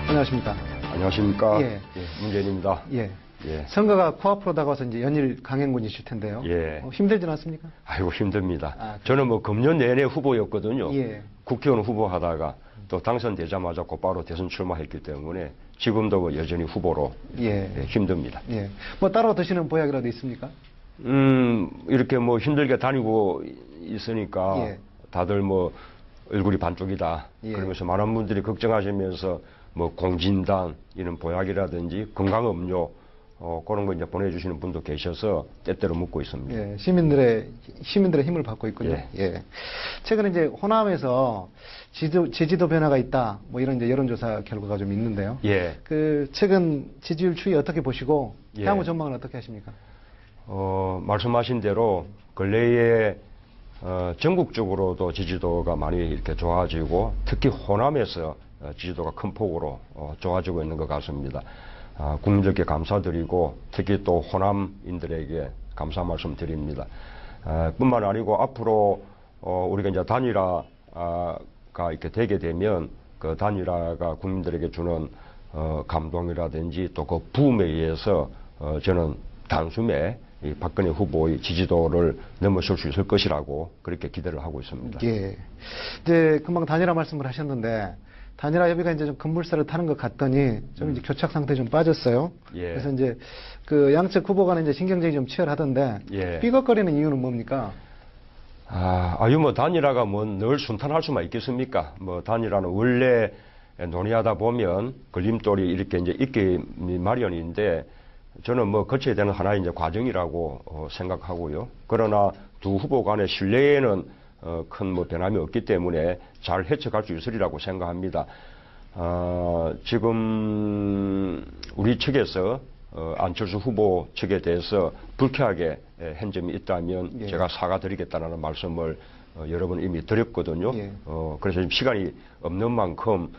안녕하십니까. 안녕하십니까. 예. 예, 문재인입니다. 예. 예. 선거가 코앞으로 다가와서 이제 연일 강행군이실 텐데요. 예. 힘들진 않습니까? 아이고, 힘듭니다. 아, 저는 뭐 금년 내내 후보였거든요. 예. 국회의원 후보하다가 또 당선되자마자 곧바로 대선 출마했기 때문에 지금도 뭐 여전히 후보로 예. 힘듭니다. 예. 뭐 따로 드시는 보약이라도 있습니까? 이렇게 뭐 힘들게 다니고 있으니까 예. 다들 뭐 얼굴이 반쪽이다. 예. 그러면서 많은 분들이 걱정하시면서 뭐 공진단 이런 보약이라든지 건강음료 그런 거 이제 보내주시는 분도 계셔서 때때로 묻고 있습니다. 예. 시민들의 힘을 받고 있군요. 예. 예. 최근에 이제 호남에서 지지도 변화가 있다. 뭐 이런 이제 여론조사 결과가 좀 있는데요. 예. 그 최근 지지율 추이 어떻게 보시고 예. 향후 전망은 어떻게 하십니까? 말씀하신 대로 근래에 전국적으로도 지지도가 많이 이렇게 좋아지고 특히 호남에서 지지도가 큰 폭으로 좋아지고 있는 것 같습니다. 국민들께 감사드리고 특히 또 호남인들에게 감사 말씀 드립니다. 뿐만 아니고 앞으로 우리가 이제 단일화가 이렇게 되게 되면 그 단일화가 국민들에게 주는 감동이라든지 또 그 부음에 의해서 저는 단숨에 이 박근혜 후보의 지지도를 넘어설 수 있을 것이라고 그렇게 기대를 하고 있습니다. 예. 이제 금방 단일화 말씀을 하셨는데 단일화 협의가 이제 좀 급물살을 타는 것 같더니 좀 이제 교착 상태 좀 빠졌어요. 예. 그래서 이제 그 양측 후보 간에 이제 신경전이 좀 치열하던데 예. 삐걱거리는 이유는 뭡니까? 뭐 단일화가 뭐 늘 순탄할 수만 있겠습니까? 뭐 단일화는 원래 논의하다 보면 걸림돌이 이렇게 이제 있기 마련인데 저는 뭐 거쳐야 되는 하나의 이제 과정이라고 생각하고요. 그러나 두 후보 간의 신뢰에는 큰 뭐 변함이 없기 때문에 잘 헤쳐갈 수 있으리라고 생각합니다. 지금 우리 측에서 안철수 후보 측에 대해서 불쾌하게 한 점이 있다면 예. 제가 사과드리겠다는 말씀을 여러 번 이미 드렸거든요. 예. 그래서 지금 시간이 없는 만큼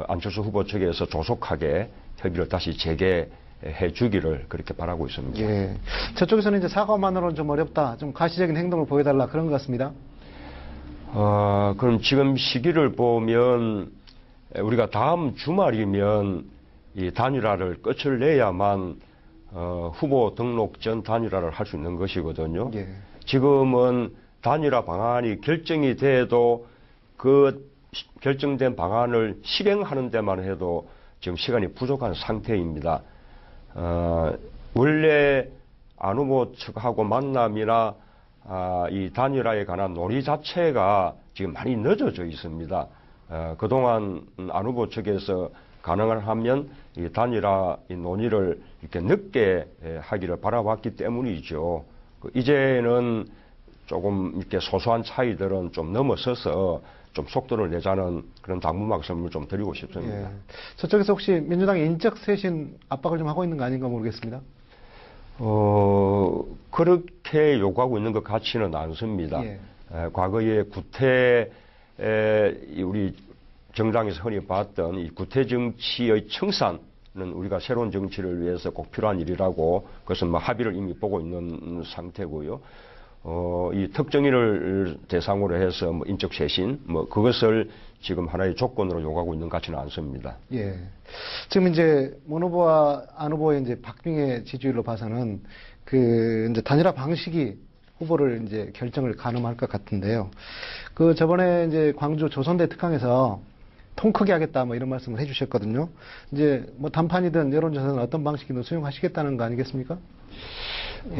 안철수 후보 측에서 조속하게 협의를 다시 재개해 주기를 그렇게 바라고 있습니다. 예. 저쪽에서는 이제 사과만으로는 좀 어렵다. 좀 가시적인 행동을 보여달라 그런 것 같습니다. 그럼 지금 시기를 보면 우리가 다음 주말이면 이 단일화를 끝을 내야만 후보 등록 전 단일화를 할 수 있는 것이거든요. 예. 지금은 단일화 방안이 결정이 돼도 그 결정된 방안을 실행하는 데만 해도 지금 시간이 부족한 상태입니다. 원래 안 후보 측하고 만남이나 이 단일화에 관한 논의 자체가 지금 많이 늦어져 있습니다. 그동안 안 후보 측에서 가능을 하면 이 단일화 이 논의를 이렇게 늦게 하기를 바라봤기 때문이죠. 이제는 조금 이렇게 소소한 차이들은 좀 넘어서서 좀 속도를 내자는 그런 당부 말씀을 좀 드리고 싶습니다. 예. 저쪽에서 혹시 민주당의 인적 쇄신 압박을 좀 하고 있는 거 아닌가 모르겠습니다. 그렇게 요구하고 있는 것 같지는 않습니다. 예. 과거에 우리 정당에서 흔히 봤던 이 구태 정치의 청산은 우리가 새로운 정치를 위해서 꼭 필요한 일이라고 그것은 뭐 합의를 이미 보고 있는 상태고요. 이 특정인을 대상으로 해서 뭐 인적 쇄신 그것을 지금 하나의 조건으로 요구하고 있는 것 같지는 않습니다. 예. 지금 이제 문 후보와 안 후보의 이제 박빙의 지지율로 봐서는 그 이제 단일화 방식이 후보를 이제 결정을 가늠할 것 같은데요. 그 저번에 이제 광주 조선대 특강에서 통 크게 하겠다 뭐 이런 말씀을 해주셨거든요. 이제 뭐 단판이든 여론조사든 어떤 방식이든 수용하시겠다는 거 아니겠습니까? 예.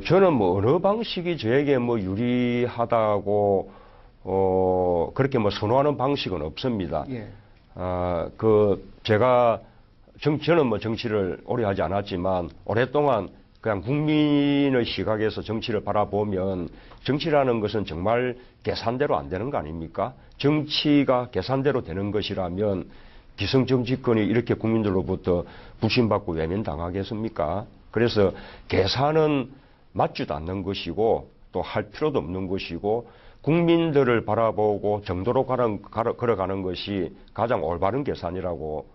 저는 뭐 어느 방식이 저에게 뭐 유리하다고 그렇게 뭐 선호하는 방식은 없습니다. 예. 저는 뭐 정치를 오래 하지 않았지만 오랫동안 그냥 국민의 시각에서 정치를 바라보면 정치라는 것은 정말 계산대로 안 되는 거 아닙니까? 정치가 계산대로 되는 것이라면 기성정치권이 이렇게 국민들로부터 불신받고 외면당하겠습니까? 그래서 계산은 맞지도 않는 것이고 또 할 필요도 없는 것이고 국민들을 바라보고 정도로 걸어가는 것이 가장 올바른 계산이라고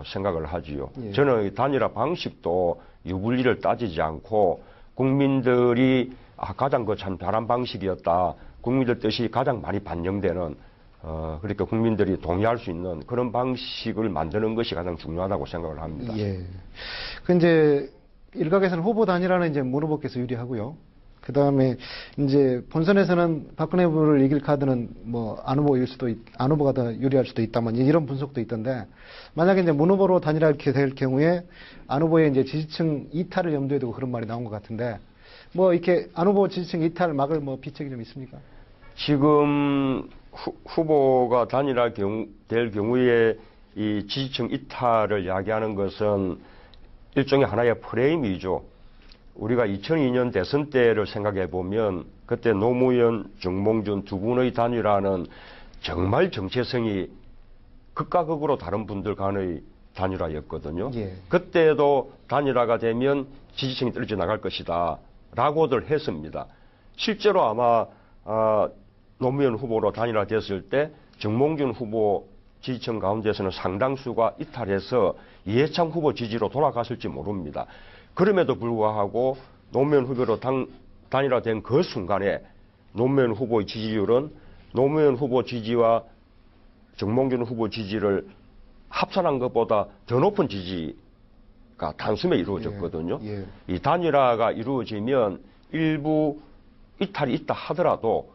생각을 하지요. 예. 저는 이 단일화 방식도 유불리를 따지지 않고 국민들이 가장 참 바람 방식이었다. 국민들 뜻이 가장 많이 반영되는 그러니까 국민들이 동의할 수 있는 그런 방식을 만드는 것이 가장 중요하다고 생각을 합니다. 예. 그 이제 일각에서는 후보 단일화는 이제 문 후보께서 유리하고요. 그 다음에 이제 본선에서는 박근혜 후보를 이길 카드는 뭐 안 후보가 더 유리할 수도 있다만 이런 분석도 있던데 만약에 이제 문 후보로 단일화하게 될 경우에 안 후보의 이제 지지층 이탈을 염두에 두고 그런 말이 나온 것 같은데 뭐 이렇게 안 후보 지지층 이탈 막을 뭐 비책이 좀 있습니까? 지금 후보가 될 경우에 이 지지층 이탈을 야기하는 것은 일종의 하나의 프레임이죠. 우리가 2002년 대선 때를 생각해 보면 그때 노무현, 정몽준 두 분의 단일화는 정말 정체성이 극과 극으로 다른 분들 간의 단일화였거든요. 예. 그때도 단일화가 되면 지지층이 떨어져 나갈 것이다 라고들 했습니다. 실제로 아마 노무현 후보로 단일화됐을 때 정몽준 후보 지지층 가운데서는 상당수가 이탈해서 이해창 후보 지지로 돌아갔을지 모릅니다. 그럼에도 불구하고 노무현 후보로 단일화된 그 순간에 노무현 후보의 지지율은 노무현 후보 지지와 정몽준 후보 지지를 합산한 것보다 더 높은 지지가 단숨에 이루어졌거든요. 예, 예. 이 단일화가 이루어지면 일부 이탈이 있다 하더라도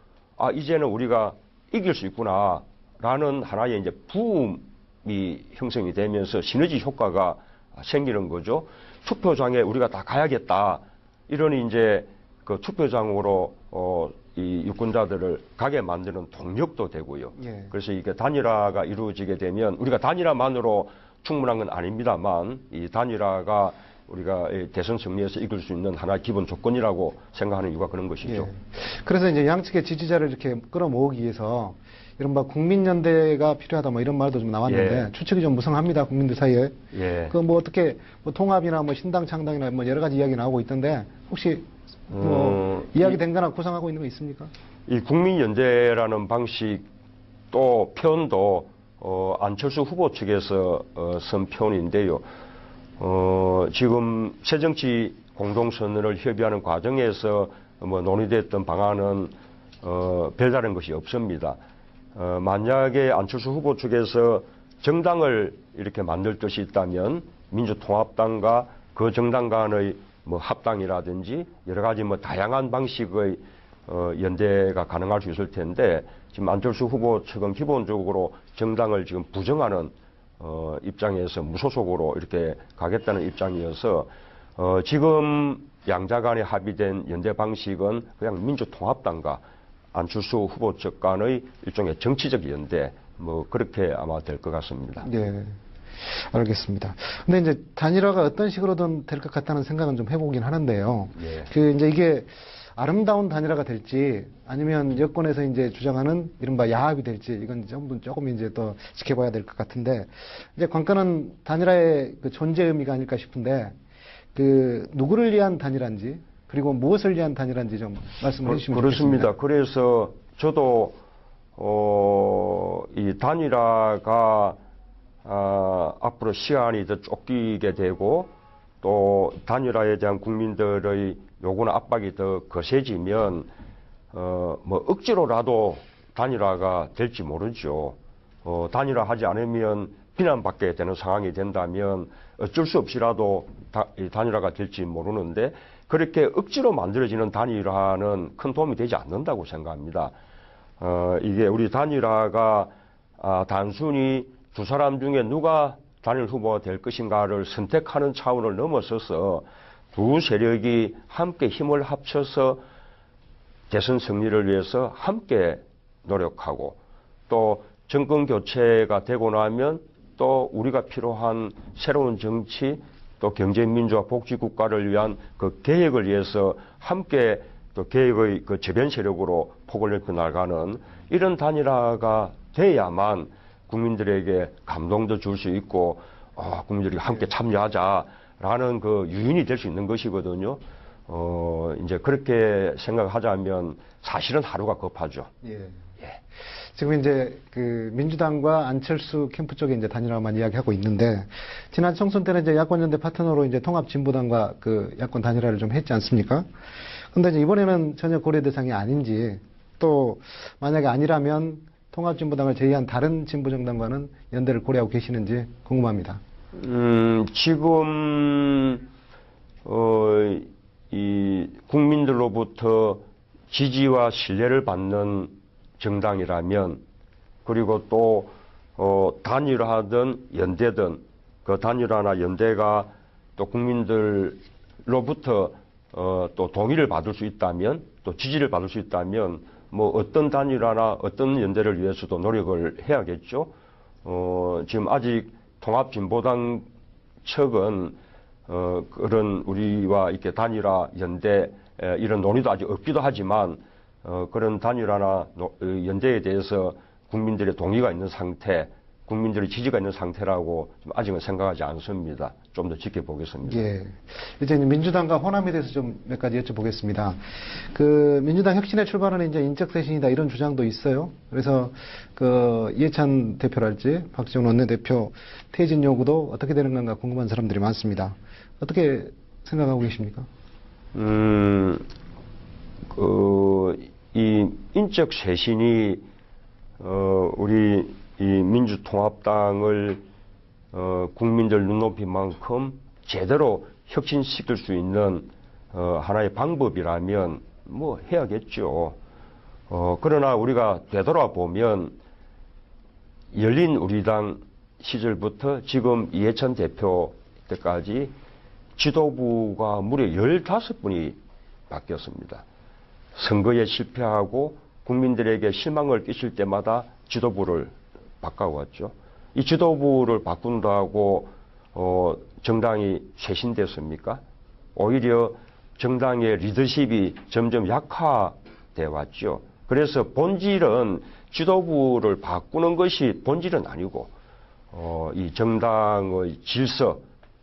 이제는 우리가 이길 수 있구나라는 하나의 이제 부음이 형성이 되면서 시너지 효과가 생기는 거죠. 투표장에 우리가 다 가야겠다. 이러니 이제 그 투표장으로 이 유권자들을 가게 만드는 동력도 되고요. 예. 그래서 이게 단일화가 이루어지게 되면 우리가 단일화만으로 충분한 건 아닙니다만 이 단일화가 우리가 대선 승리에서 이길 수 있는 하나의 기본 조건이라고 생각하는 이유가 그런 것이죠. 예. 그래서 이제 양측의 지지자를 이렇게 끌어모으기 위해서 이른바 국민연대가 필요하다 뭐 이런 말도 좀 나왔는데 예. 추측이 좀 무성합니다. 국민들 사이에. 예. 그 뭐 어떻게 뭐 통합이나 뭐 신당 창당이나 뭐 여러 가지 이야기 나오고 있던데 혹시 뭐 이야기 된 거나 구상하고 있는 거 있습니까? 이 국민연대라는 방식 또 표현도 안철수 후보 측에서 쓴 표현인데요. 지금 새정치 공동선언을 협의하는 과정에서 뭐 논의됐던 방안은 별다른 것이 없습니다. 만약에 안철수 후보 측에서 정당을 이렇게 만들 뜻이 있다면 민주통합당과 그 정당 간의 뭐 합당이라든지 여러 가지 뭐 다양한 방식의 연대가 가능할 수 있을 텐데 지금 안철수 후보 측은 기본적으로 정당을 지금 부정하는 입장에서 무소속으로 이렇게 가겠다는 입장이어서 지금 양자 간에 합의된 연대 방식은 그냥 민주통합당과 안철수 후보 측 간의 일종의 정치적 연대 뭐 그렇게 아마 될 것 같습니다. 네. 알겠습니다. 근데 이제 단일화가 어떤 식으로든 될 것 같다는 생각은 좀 해보긴 하는데요. 예. 그 이제 이게 아름다운 단일화가 될지 아니면 여권에서 이제 주장하는 이른바 야합이 될지 이건 전부 조금 이제 더 지켜봐야 될 것 같은데 이제 관건은 단일화의 그 존재 의미가 아닐까 싶은데 그 누구를 위한 단일화인지 그리고 무엇을 위한 단일화인지 좀 말씀해 주시면 그렇습니다. 좋겠습니다. 그래서 저도 이 단일화가 앞으로 시간이 더 쫓기게 되고 또 단일화에 대한 국민들의 요구나 압박이 더 거세지면 뭐 억지로라도 단일화가 될지 모르죠. 단일화하지 않으면 비난받게 되는 상황이 된다면 어쩔 수 없이라도 단일화가 될지 모르는데 그렇게 억지로 만들어지는 단일화는 큰 도움이 되지 않는다고 생각합니다. 이게 우리 단일화가 단순히 두 사람 중에 누가 단일 후보가 될 것인가를 선택하는 차원을 넘어서서 두 세력이 함께 힘을 합쳐서 대선 승리를 위해서 함께 노력하고 또 정권 교체가 되고 나면 또 우리가 필요한 새로운 정치 또 경제민주화 복지국가를 위한 그 계획을 위해서 함께 또 계획의 그 저변 세력으로 폭을 넓혀 나가는 이런 단일화가 돼야만 국민들에게 감동도 줄 수 있고 국민들이 함께 참여하자라는 그 유인이 될 수 있는 것이거든요. 이제 그렇게 생각하자면 사실은 하루가 급하죠. 예. 예. 지금 이제 그 민주당과 안철수 캠프 쪽에 이제 단일화만 이야기하고 있는데 지난 총선 때는 이제 야권연대 파트너로 이제 통합진보당과 그 야권 단일화를 좀 했지 않습니까? 근데 이제 이번에는 전혀 고려 대상이 아닌지 또 만약에 아니라면 통합진보당을 제외한 다른 진보정당과는 연대를 고려하고 계시는지 궁금합니다. 지금 이 국민들로부터 지지와 신뢰를 받는 정당이라면 그리고 또 단일화든 연대든 그 단일화나 연대가 또 국민들로부터 또 동의를 받을 수 있다면 또 지지를 받을 수 있다면 뭐 어떤 단일화나 어떤 연대를 위해서도 노력을 해야겠죠. 지금 아직 통합진보당 측은 그런 우리와 이렇게 단일화 연대 이런 논의도 아직 없기도 하지만 그런 단일화나 연대에 대해서 국민들의 동의가 있는 상태, 국민들의 지지가 있는 상태라고 아직은 생각하지 않습니다. 좀 더 지켜보겠습니다. 예. 이제 민주당과 호남에 대해서 좀 몇 가지 여쭤보겠습니다. 그 민주당 혁신의 출발은 이제 인적 쇄신이다 이런 주장도 있어요. 그래서 그 이해찬 대표랄지 박지원 원내대표 퇴진 요구도 어떻게 되는 건가 궁금한 사람들이 많습니다. 어떻게 생각하고 계십니까? 이 인적 쇄신이 우리 이 민주통합당을 국민들 눈높이만큼 제대로 혁신시킬 수 있는 하나의 방법이라면 뭐 해야겠죠. 그러나 우리가 되돌아보면 열린 우리당 시절부터 지금 이해찬 대표 때까지 지도부가 무려 15분이 바뀌었습니다. 선거에 실패하고 국민들에게 실망을 끼칠 때마다 지도부를 바꿔왔죠. 이 지도부를 바꾼다고 정당이 쇄신됐습니까? 오히려 정당의 리더십이 점점 약화돼 왔죠. 그래서 본질은 지도부를 바꾸는 것이 본질은 아니고 이 정당의 질서,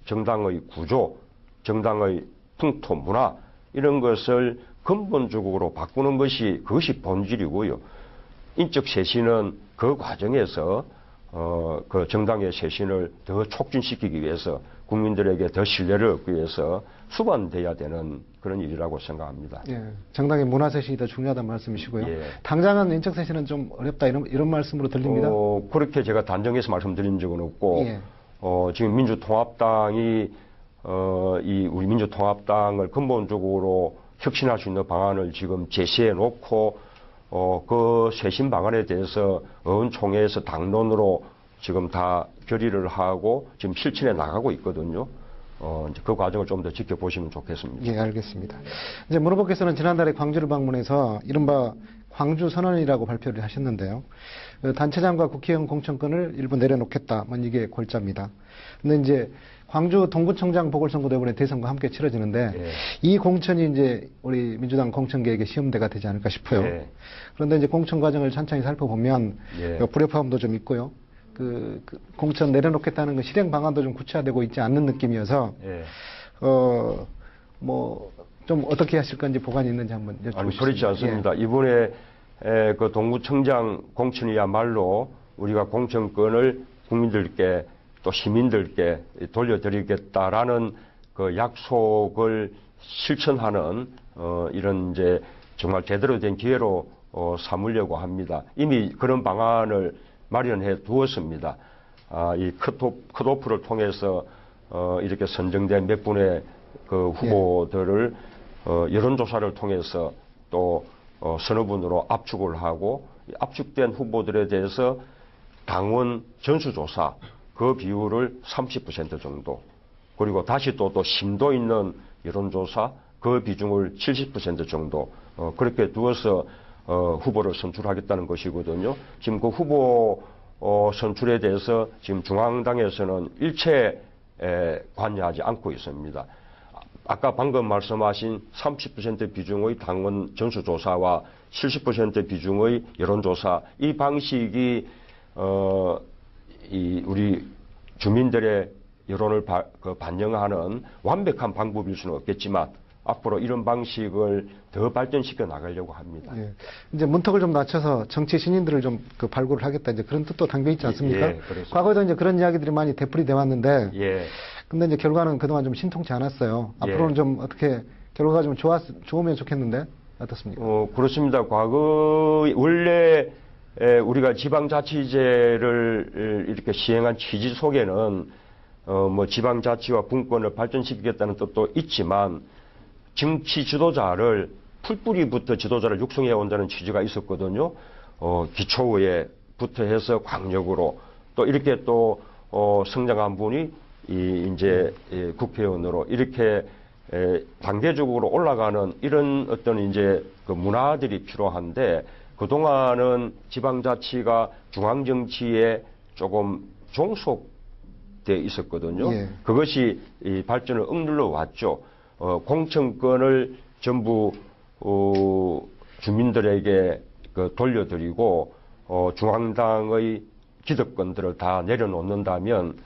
정당의 구조, 정당의 풍토, 문화 이런 것을 근본적으로 바꾸는 것이 그것이 본질이고요. 인적 쇄신은 그 과정에서 그 정당의 쇄신을 더 촉진시키기 위해서 국민들에게 더 신뢰를 얻기 위해서 수반돼야 되는 그런 일이라고 생각합니다. 예, 정당의 문화 쇄신이 더 중요하다는 말씀이시고요. 예. 당장은 인적 쇄신은 좀 어렵다 이런 말씀으로 들립니다. 그렇게 제가 단정해서 말씀드린 적은 없고 예. 지금 민주통합당이 이 우리 민주통합당을 근본적으로 혁신할 수 있는 방안을 지금 제시해 놓고 그 쇄신 방안에 대해서 의원총회에서 당론으로 지금 다 결의를 하고 지금 실천해 나가고 있거든요. 이제 그 과정을 좀 더 지켜보시면 좋겠습니다. 예, 알겠습니다. 이제 문 후보께서는 지난달에 광주를 방문해서 이른바 광주 선언이라고 발표를 하셨는데요. 그 단체장과 국회의원 공천권을 일부 내려놓겠다. 이게 골자입니다. 근데 이제 광주 동구청장 보궐선거도 이번에 대선과 함께 치러지는데 예. 이 공천이 이제 우리 민주당 공천 계획의 시험대가 되지 않을까 싶어요. 예. 그런데 이제 공천 과정을 천천히 살펴보면 예. 불협화음도 좀 있고요. 그 공천 내려놓겠다는 그 실행 방안도 좀 구체화되고 있지 않는 느낌이어서 예. 뭐 좀 어떻게 하실 건지 보관이 있는지 한번 여쭤보겠습니다. 아니, 그렇지 않습니다. 이번에 그 동구청장 공천이야말로 우리가 공천권을 국민들께 또 시민들께 돌려드리겠다라는 그 약속을 실천하는 이런 이제 정말 제대로 된 기회로 삼으려고 합니다. 이미 그런 방안을 마련해 두었습니다. 이 컷오프를 통해서 이렇게 선정된 몇 분의 그 후보들을 여론조사를 통해서 또 서너 분으로 압축을 하고 압축된 후보들에 대해서 당원 전수조사 그 비율을 30% 정도 그리고 다시 또 심도 있는 여론조사 그 비중을 70% 정도 그렇게 두어서 후보를 선출하겠다는 것이거든요. 지금 그 후보 선출에 대해서 지금 중앙당에서는 일체 관여하지 않고 있습니다. 아까 방금 말씀하신 30% 비중의 당원 전수조사와 70% 비중의 여론조사 이 방식이 이 우리 주민들의 여론을 반영하는 완벽한 방법일 수는 없겠지만 앞으로 이런 방식을 더 발전시켜 나가려고 합니다. 예. 이제 문턱을 좀 낮춰서 정치 신인들을 좀 그 발굴을 하겠다 이제 그런 뜻도 담겨 있지 않습니까? 예, 그렇습니다. 과거에도 이제 그런 이야기들이 많이 되풀이돼 왔는데, 예. 근데 이제 결과는 그동안 좀 신통치 않았어요. 예. 앞으로는 좀 어떻게 결과가 좀 좋으면 좋겠는데 어떻습니까? 그렇습니다. 과거 원래 우리가 지방자치제를 이렇게 시행한 취지 속에는 뭐 지방자치와 분권을 발전시키겠다는 뜻도 있지만 정치 지도자를 풀뿌리부터 지도자를 육성해 온다는 취지가 있었거든요. 기초의회부터 해서 광역으로 또 이렇게 또 성장한 분이 이제 국회의원으로 이렇게 단계적으로 올라가는 이런 어떤 이제 그 문화들이 필요한데 그동안은 지방자치가 중앙정치에 조금 종속돼 있었거든요. 예. 그것이 이 발전을 억눌러 왔죠. 공천권을 전부 주민들에게 돌려드리고 중앙당의 기득권들을 다 내려놓는다면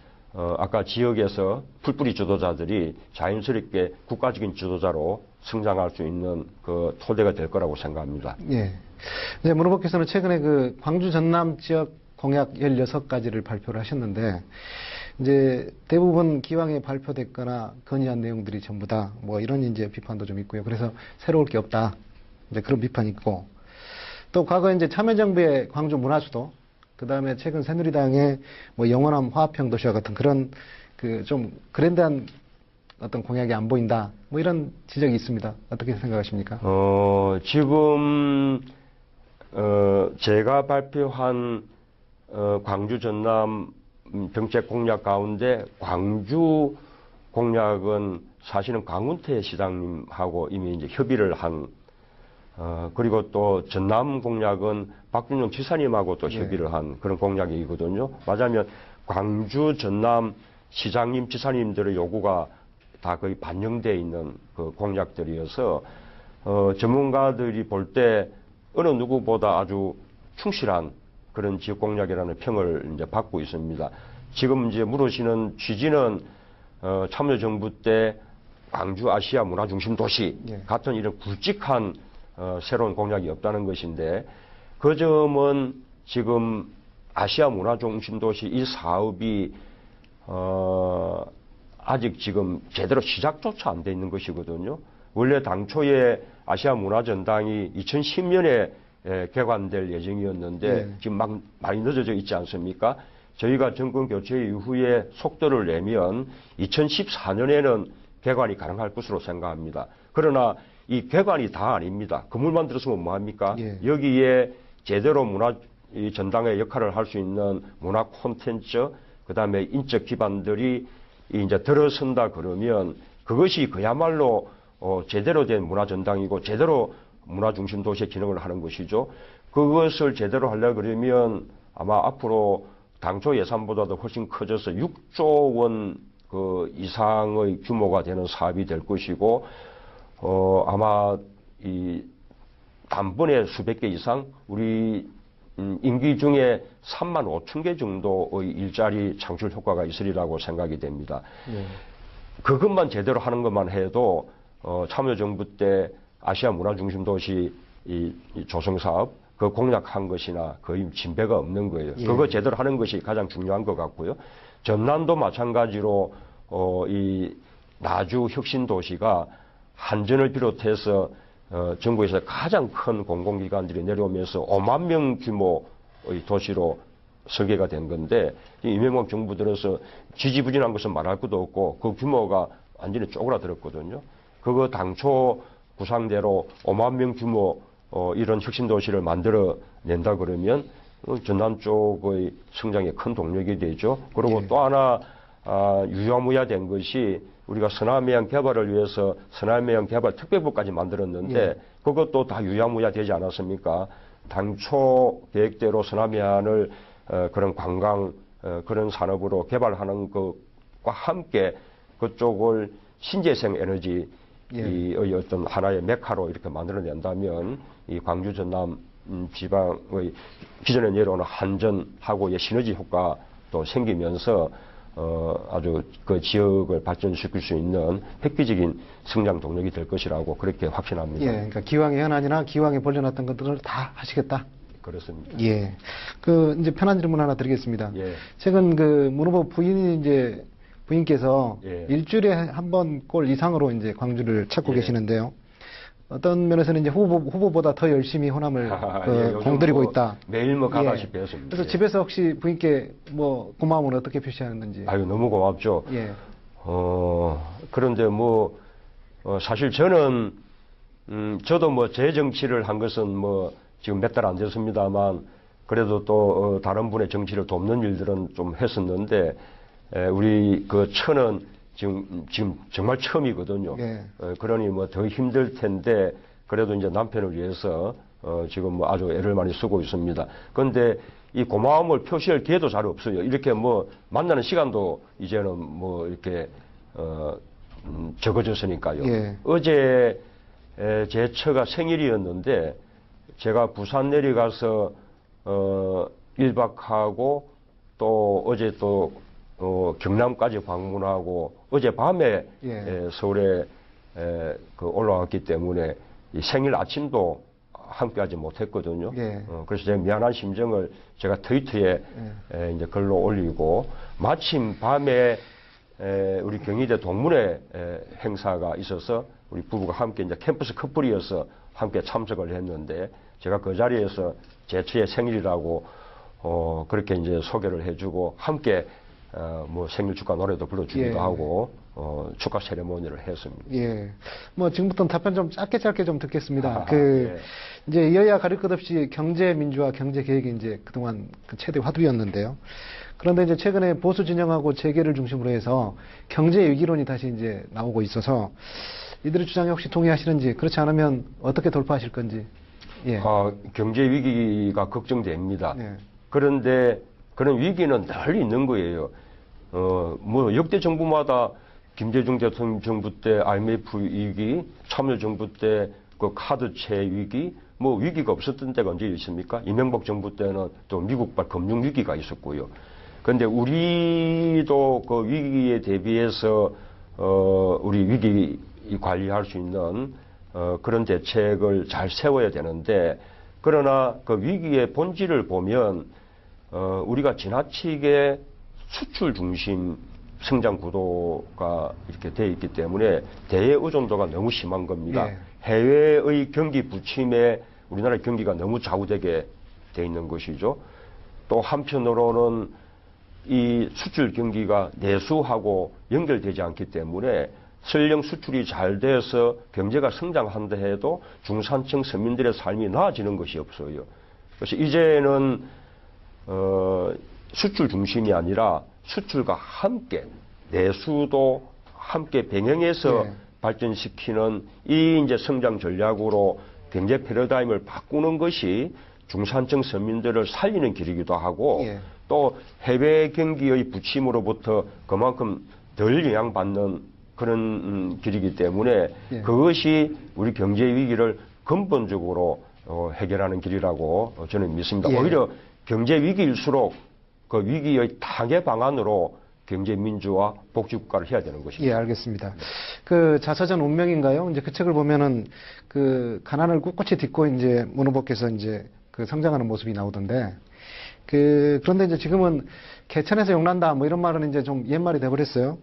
아까 지역에서 풀뿌리 지도자들이 자연스럽게 국가적인 지도자로 성장할 수 있는 그 토대가 될 거라고 생각합니다. 예. 이제 문 후보께서는 최근에 그 광주 전남 지역 공약 16가지를 발표를 하셨는데, 이제 대부분 기왕에 발표됐거나 건의한 내용들이 전부 다 뭐 이런 이제 비판도 좀 있고요. 그래서 새로울 게 없다. 이제 그런 비판이 있고, 또 과거에 이제 참여정부의 광주 문화수도, 그 다음에 최근 새누리당의 뭐 영원함 화합형 도시와 같은 그런 그 좀 그랜드한 어떤 공약이 안 보인다. 뭐 이런 지적이 있습니다. 어떻게 생각하십니까? 지금 제가 발표한 광주 전남 정책 공약 가운데 광주 공약은 사실은 강훈태 시장님하고 이미 이제 협의를 한 그리고 또 전남 공약은 박준영 지사님하고 또 협의를 한 그런 공약이거든요. 맞으면 광주 전남 시장님 지사님들의 요구가 다 거의 반영되어 있는 그 공약들이어서 전문가들이 볼 때 어느 누구보다 아주 충실한 그런 지역 공약이라는 평을 이제 받고 있습니다. 지금 이제 물으시는 취지는 참여정부 때 광주 아시아 문화중심 도시 같은 이런 굵직한 새로운 공약이 없다는 것인데 그 점은 지금 아시아 문화중심 도시 이 사업이 아직 지금 제대로 시작조차 안 돼 있는 것이거든요. 원래 당초에 아시아 문화전당이 2010년에 개관될 예정이었는데 지금 막 많이 늦어져 있지 않습니까? 저희가 정권 교체 이후에 속도를 내면 2014년에는 개관이 가능할 것으로 생각합니다. 그러나 이 개관이 다 아닙니다. 건물만 들었으면 뭐합니까? 여기에 제대로 문화 전당의 역할을 할 수 있는 문화 콘텐츠, 그 다음에 인적 기반들이 이제 들어선다 그러면 그것이 그야말로 제대로 된 문화 전당이고 제대로 문화 중심 도시의 기능을 하는 것이죠. 그것을 제대로 하려 그러면 아마 앞으로 당초 예산보다도 훨씬 커져서 6조 원 그 이상의 규모가 되는 사업이 될 것이고 아마 이 단번에 수백 개 이상 우리 임기 중에 3만 5천 개 정도의 일자리 창출 효과가 있으리라고 생각이 됩니다. 그것만 제대로 하는 것만 해도 참여정부 때 아시아 문화중심도시 이 조성사업 그 공약한 것이나 거의 진배가 없는 거예요. 그거 제대로 하는 것이 가장 중요한 것 같고요. 전남도 마찬가지로 이 나주 혁신도시가 한전을 비롯해서 전국에서 가장 큰 공공기관들이 내려오면서 5만 명 규모의 도시로 설계가 된 건데 이명박 정부 들어서 지지부진한 것은 말할 것도 없고 그 규모가 완전히 쪼그라들었거든요. 그거 당초 구상대로 5만 명 규모 이런 혁신도시를 만들어 낸다 그러면 전남 쪽의 성장에 큰 동력이 되죠. 그리고 또 하나 유야무야된 것이 우리가 서남해안 개발을 위해서 서남해안 개발 특별부까지 만들었는데 그것도 다 유야무야 되지 않았습니까? 당초 계획대로 서남해안을 그런 관광 그런 산업으로 개발하는 것과 함께 그쪽을 신재생 에너지의 어떤 하나의 메카로 이렇게 만들어낸다면 이 광주 전남 지방의 기존에 내려오는 한전하고의 시너지 효과도 생기면서 아주 그 지역을 발전시킬 수 있는 획기적인 성장 동력이 될 것이라고 그렇게 확신합니다. 예, 그러니까 기왕의 현안이나 기왕에 벌려놨던 것들을 다 하시겠다. 그렇습니다. 예. 이제 편한 질문 하나 드리겠습니다. 예. 최근 문 후보 부인께서 예. 일주일에 한 번 꼴 이상으로 이제 광주를 찾고 예. 계시는데요. 어떤 면에서는 이제 후보보다 더 열심히 호남을 예, 요즘 공들이고 뭐 있다. 매일 뭐 예. 가다시피 했습니다. 그래서 예. 집에서 혹시 부인께 뭐 고마움을 어떻게 표시하는지. 아유, 너무 고맙죠. 예. 그런데 사실 저는, 저도 뭐 제 정치를 한 것은 뭐 지금 몇 달 안 됐습니다만 그래도 또 다른 분의 정치를 돕는 일들은 좀 했었는데, 우리 그 처는 지금 정말 처음이거든요. 예. 그러니 뭐 더 힘들 텐데 그래도 이제 남편을 위해서 지금 뭐 아주 애를 많이 쓰고 있습니다. 그런데 이 고마움을 표시할 기회도 잘 없어요. 이렇게 뭐 만나는 시간도 이제는 뭐 이렇게 적어졌으니까요. 예. 어제 제 처가 생일이었는데 제가 부산 내려가서 1박하고 또 어제 또 경남까지 방문하고 어젯밤에 예. 서울에 올라왔기 때문에 이 생일 아침도 함께하지 못했거든요. 예. 그래서 제 미안한 심정을 제가 트위터에 이제 글로 올리고 마침 밤에 우리 경희대 동문회 행사가 있어서 우리 부부가 함께 이제 캠퍼스 커플이어서 함께 참석을 했는데 제가 그 자리에서 제 처의 생일이라고 그렇게 이제 소개를 해주고 함께 뭐 생일 축하 노래도 불러주기도 예. 하고 축하 세레모니를 했습니다. 예. 뭐 지금부터는 답변 좀 짧게 좀 듣겠습니다. 예. 이제 여야 가릴 것 없이 경제 민주화, 경제 개혁이 이제 그동안 그 최대 화두였는데요. 그런데 이제 최근에 보수 진영하고 재계를 중심으로 해서 경제 위기론이 다시 이제 나오고 있어서 이들의 주장에 혹시 동의하시는지, 그렇지 않으면 어떻게 돌파하실 건지. 예. 경제 위기가 걱정됩니다. 예. 그런데 그런 위기는 늘 있는 거예요. 뭐 역대 정부마다 김대중 대통령 정부 때 IMF 위기, 참여정부 때 그 카드채 위기, 뭐 위기가 없었던 때가 언제 있습니까? 이명박 정부 때는 또 미국발 금융 위기가 있었고요. 그런데 우리도 그 위기에 대비해서 우리 위기 관리할 수 있는 그런 대책을 잘 세워야 되는데, 그러나 그 위기의 본질을 보면 우리가 지나치게 수출 중심 성장 구도가 이렇게 되어 있기 때문에 대외 의존도가 너무 심한 겁니다. 예. 해외의 경기 부침에 우리나라 경기가 너무 좌우되게 돼 있는 것이죠. 또 한편으로는 이 수출 경기가 내수하고 연결되지 않기 때문에 설령 수출이 잘 돼서 경제가 성장한다 해도 중산층 서민들의 삶이 나아지는 것이 없어요. 그래서 이제는 수출 중심이 아니라 수출과 함께 내수도 함께 병행해서 예. 발전시키는 이 이제 성장 전략으로 경제 패러다임을 바꾸는 것이 중산층 서민들을 살리는 길이기도 하고 예. 또 해외 경기의 부침으로부터 그만큼 덜 영향받는 그런 길이기 때문에 예. 그것이 우리 경제 위기를 근본적으로 해결하는 길이라고 저는 믿습니다. 예. 오히려 경제 위기일수록 그 위기의 타개 방안으로 경제 민주화 복지국가를 해야 되는 것입니다. 예, 알겠습니다. 그 자서전 운명인가요? 이제 그 책을 보면은 그 가난을 꿋꿋이 딛고 이제 문 후보께서 이제 그 성장하는 모습이 나오던데, 그런데 이제 지금은 개천에서 용난다 뭐 이런 말은 이제 좀 옛말이 돼버렸어요.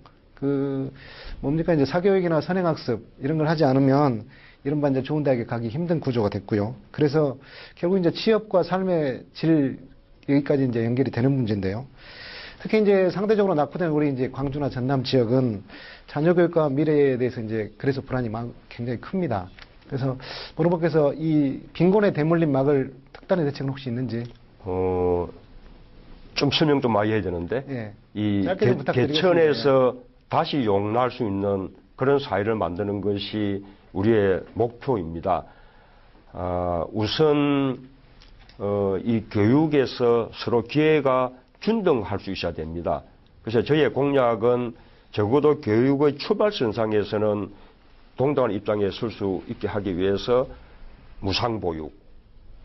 뭡니까 이제 사교육이나 선행학습 이런 걸 하지 않으면 이른바 이제 좋은 대학에 가기 힘든 구조가 됐고요. 그래서 결국 이제 취업과 삶의 질 여기까지 이제 연결이 되는 문제인데요. 특히 이제 상대적으로 낙후된 우리 이제 광주나 전남 지역은 자녀 교육과 미래에 대해서 이제 그래서 불안이 굉장히 큽니다. 그래서 문 후보께서 이 빈곤에 대물림 막을 특단의 대책은 혹시 있는지? 좀 설명 좀 많이 해야 되는데, 예. 이 짧게 좀 부탁드리겠습니다. 개천에서 다시 용납할 수 있는 그런 사회를 만드는 것이 우리의 목표입니다. 우선 이 교육에서 서로 기회가 균등할 수 있어야 됩니다. 그래서 저희의 공약은 적어도 교육의 출발선상에서는 동등한 입장에 설 수 있게 하기 위해서 무상보육,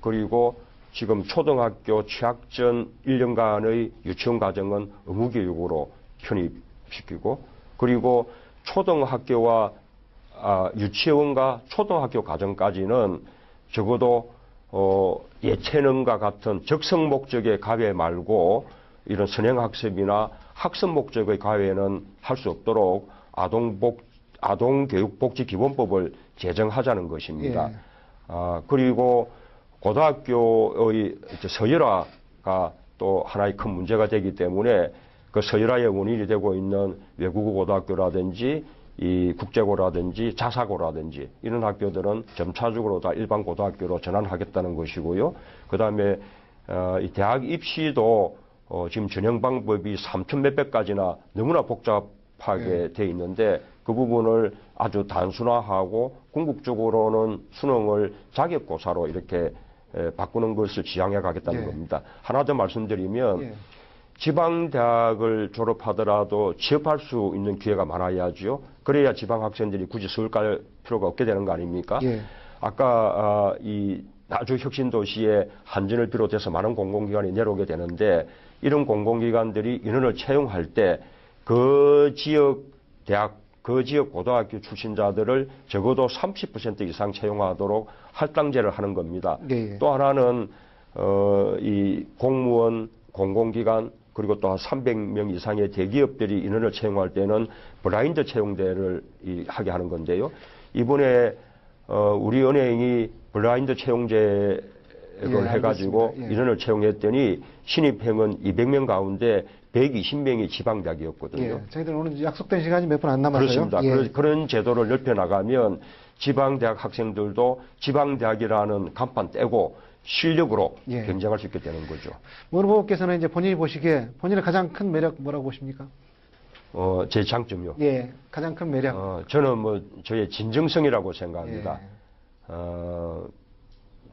그리고 지금 초등학교 취학 전 1년간의 유치원 과정은 의무교육으로 편입시키고 그리고 초등학교와 유치원과 초등학교 과정까지는 적어도 예체능과 같은 적성 목적의 과외 말고 이런 선행학습이나 학습 목적의 과외는 할 수 없도록 아동교육복지기본법을 제정하자는 것입니다. 예. 그리고 고등학교의 서열화가 또 하나의 큰 문제가 되기 때문에 그 서열화의 원인이 되고 있는 외국어 고등학교라든지 이 국제고라든지 자사고라든지 이런 학교들은 점차적으로 다 일반 고등학교로 전환하겠다는 것이고요. 그 다음에 이 대학 입시도 지금 전형 방법이 3천 몇백 가지나 너무나 복잡하게 돼 있는데 그 부분을 아주 단순화하고 궁극적으로는 수능을 자격고사로 이렇게 바꾸는 것을 지향해 가겠다는 겁니다. 하나 더 말씀드리면 지방대학을 졸업하더라도 취업할 수 있는 기회가 많아야죠. 그래야 지방 학생들이 굳이 서울 갈 필요가 없게 되는 거 아닙니까? 아까 이 아주 혁신 도시의 한전을 비롯해서 많은 공공기관이 내려오게 되는데 이런 공공기관들이 인원을 채용할 때 그 지역 대학, 그 지역 고등학교 출신자들을 적어도 30% 이상 채용하도록 할당제를 하는 겁니다. 또 하나는 이 공무원, 공공기관 그리고 또 300명 이상의 대기업들이 인원을 채용할 때는 블라인드 채용대를 하게 하는 건데요. 이번에 우리 은행이 블라인드 채용제를 해가지고 인원을 채용했더니 신입행은 200명 가운데 120명이 지방대학이었거든요. 저희들 오늘 약속된 시간이 몇 분 안 남았어요. 그렇습니다. 그런 제도를 넓혀나가면 지방대학 학생들도 지방대학이라는 간판 떼고 실력으로 경쟁할 수 있게 되는 거죠. 문 후보께서는 이제 본인이 보시기에 본인의 가장 큰 매력 뭐라고 보십니까? 제 장점이요. 가장 큰 매력. 저는 뭐 저의 진정성이라고 생각합니다.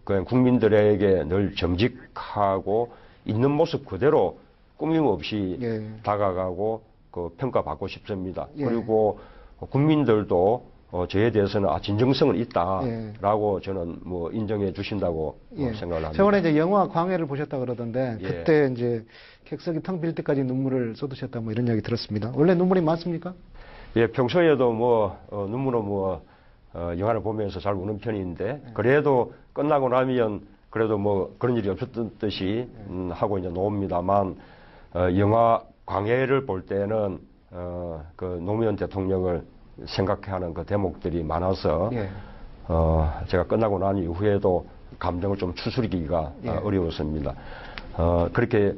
그냥 국민들에게 늘 정직하고 있는 모습 그대로 꾸밈 없이 다가가고 그 평가받고 싶습니다. 그리고 국민들도 저에 대해서는 진정성은 있다라고 저는 뭐 인정해 주신다고 생각을 합니다. 저번에 이제 영화 광해를 보셨다 그러던데 그때 이제 객석이 텅 빌 때까지 눈물을 쏟으셨다 뭐 이런 이야기 들었습니다. 원래 눈물이 많습니까? 평소에도 뭐 눈물은 뭐 영화를 보면서 잘 우는 편인데 그래도 끝나고 나면 그래도 뭐 그런 일이 없었던 듯이 하고 이제 놓습니다만 영화 광해를 볼 때는 그 노무현 대통령을 생각하는 그 대목들이 많아서 제가 끝나고 난 이후에도 감정을 좀 추스리기가 어려웠습니다. 그렇게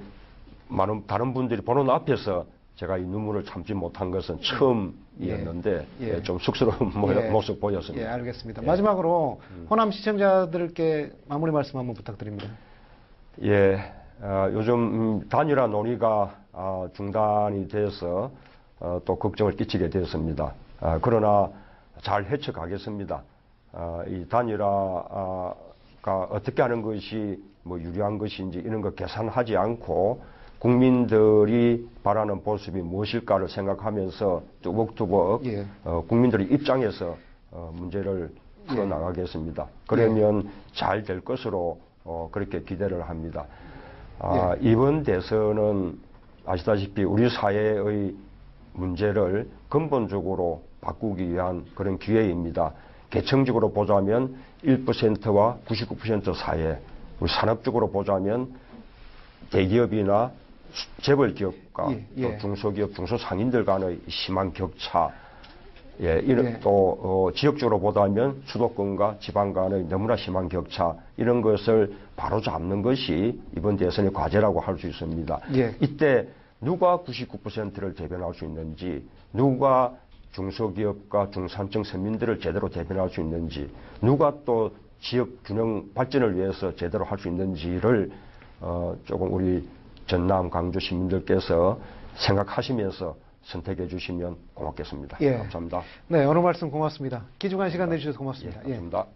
많은 다른 분들이 보는 앞에서 제가 이 눈물을 참지 못한 것은 처음이었는데 좀 쑥스러운 모습 보였습니다. 알겠습니다. 마지막으로 호남 시청자들께 마무리 말씀 한번 부탁드립니다. 요즘 단일화 논의가 중단이 돼서 또 걱정을 끼치게 되었습니다. 그러나 잘 헤쳐가겠습니다. 이 단일화가 어떻게 하는 것이 뭐 유리한 것인지 이런 거 계산하지 않고 국민들이 바라는 모습이 무엇일까를 생각하면서 뚜벅뚜벅 국민들의 입장에서 문제를 풀어나가겠습니다. 그러면 잘 될 것으로 그렇게 기대를 합니다. 이번 대선은 아시다시피 우리 사회의 문제를 근본적으로 바꾸기 위한 그런 기회입니다. 계층적으로 보자면 1%와 99% 사이에, 우리 산업적으로 보자면 대기업이나 재벌기업과 또 중소기업, 중소상인들 간의 심한 격차, 또 지역적으로 보자면 수도권과 지방 간의 너무나 심한 격차, 이런 것을 바로잡는 것이 이번 대선의 과제라고 할 수 있습니다. 이때 누가 99%를 대변할 수 있는지, 누가 중소기업과 중산층 서민들을 제대로 대변할 수 있는지, 누가 또 지역 균형 발전을 위해서 제대로 할 수 있는지를 조금 우리 전남, 강주 시민들께서 생각하시면서 선택해 주시면 고맙겠습니다. 감사합니다. 네, 오늘 말씀 고맙습니다. 귀중한 시간 내주셔서 고맙습니다. 감사합니다.